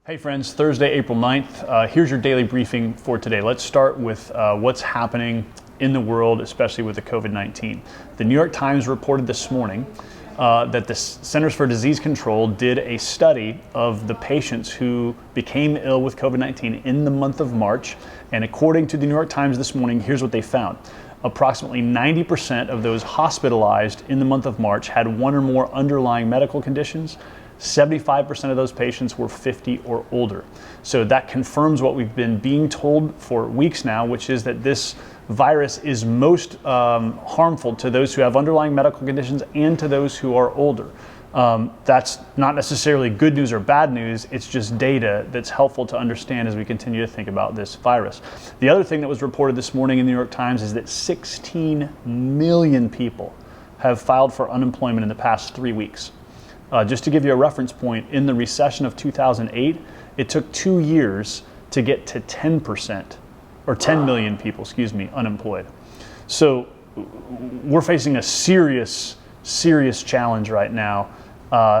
Hey friends, Thursday, April 9th. Here's your daily briefing for today. Let's start with what's happening in the world, especially with the COVID-19. The New York Times reported this morning that the Centers for Disease Control did a study of the patients who became ill with COVID-19 in the month of March. And according to the New York Times this morning, here's what they found. Approximately 90% of those hospitalized in the month of March had one or more underlying medical conditions. 75% of those patients were 50 or older. So that confirms what we've been being told for weeks now, which is that this virus is most harmful to those who have underlying medical conditions and to those who are older. That's not necessarily good news or bad news, it's just data that's helpful to understand as we continue to think about this virus. The other thing that was reported this morning in the New York Times is that 16 million people have filed for unemployment in the past 3 weeks. Just to give you a reference point, in the recession of 2008, it took 2 years to get to 10%, or 10 million people, unemployed. So we're facing a serious challenge right now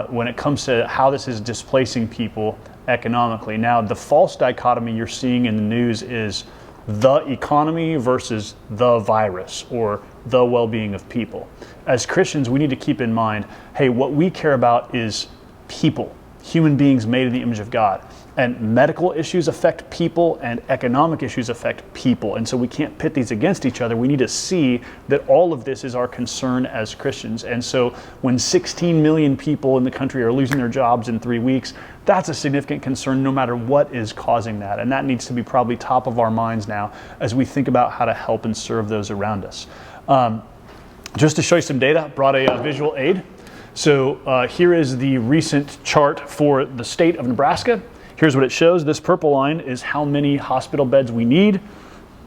when it comes to how this is displacing people economically. Now, the false dichotomy you're seeing in the news is the economy versus the virus or the well-being of people. As Christians, we need to keep in mind, hey, what we care about is people, human beings made in the image of God. And medical issues affect people and economic issues affect people. And so we can't pit these against each other. We need to see that all of this is our concern as Christians. And so when 16 million people in the country are losing their jobs in 3 weeks, that's a significant concern no matter what is causing that. And that needs to be probably top of our minds now as we think about how to help and serve those around us. Just to show you some data, I brought a visual aid. So here is the recent chart for the state of Nebraska. Here's what it shows. This purple line is how many hospital beds we need.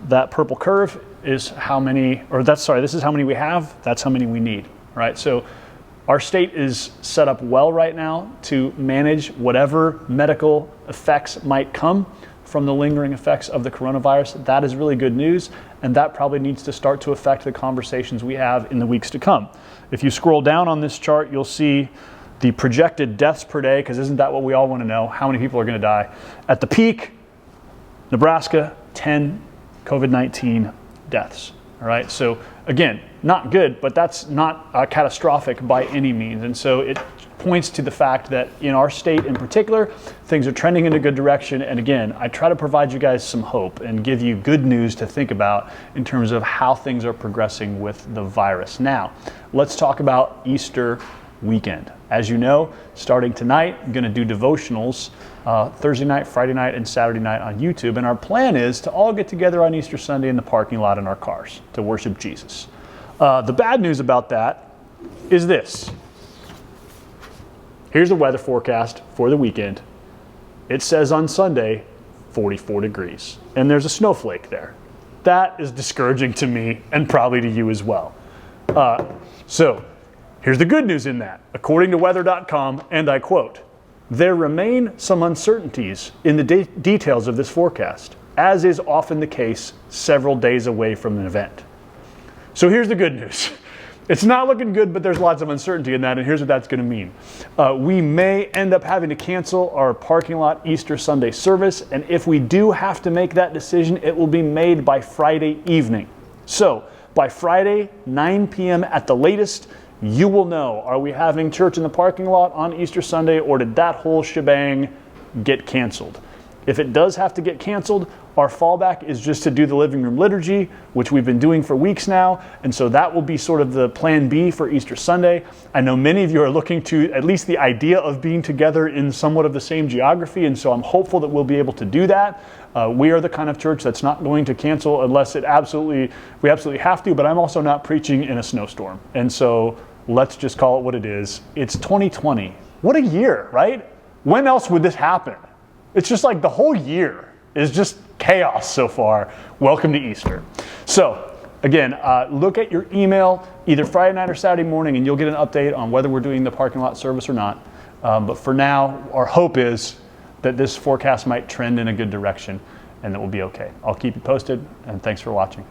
That purple curve is how many, this is how many we have. That's how many we need, right? So our state is set up well right now to manage whatever medical effects might come from the lingering effects of the coronavirus. That is really good news, and that probably needs to start to affect the conversations we have in the weeks to come. If you scroll down on this chart, you'll see the projected deaths per day, because isn't that what we all want to know? How many people are going to die? At the peak, Nebraska, 10 COVID-19 deaths. All right, so again, not good, but that's not catastrophic by any means. And so it points to the fact that in our state in particular, things are trending in a good direction. And again, I try to provide you guys some hope and give you good news to think about in terms of how things are progressing with the virus. Now, let's talk about Easter weekend. As you know, starting tonight, I'm going to do devotionals Thursday night, Friday night, and Saturday night on YouTube. And our plan is to all get together on Easter Sunday in the parking lot in our cars to worship Jesus. The bad news about that is this. Here's the weather forecast for the weekend. It says on Sunday, 44 degrees. And there's a snowflake there. That is discouraging to me and probably to you as well. So here's the good news in that. According to weather.com, and I quote, "There remain some uncertainties in the details of this forecast, as is often the case several days away from an event." So here's the good news. It's not looking good, but there's lots of uncertainty in that, and here's what that's going to mean. We may end up having to cancel our parking lot Easter Sunday service, and if we do have to make that decision, it will be made by Friday evening. So by Friday, 9 p.m. at the latest, you will know, are we having church in the parking lot on Easter Sunday, or did that whole shebang get canceled? If it does have to get canceled, our fallback is just to do the living room liturgy, which we've been doing for weeks now. And so that will be sort of the plan B for Easter Sunday. I know many of you are looking to at least the idea of being together in somewhat of the same geography. And so I'm hopeful that we'll be able to do that. We are the kind of church that's not going to cancel unless we absolutely have to, but I'm also not preaching in a snowstorm. And so let's just call it what it is. It's 2020. What a year, right? When else would this happen? It's just like the whole year is just chaos so far. Welcome to Easter. So again, look at your email either Friday night or Saturday morning and you'll get an update on whether we're doing the parking lot service or not. But for now, our hope is that this forecast might trend in a good direction and that we'll be okay. I'll keep you posted, and thanks for watching.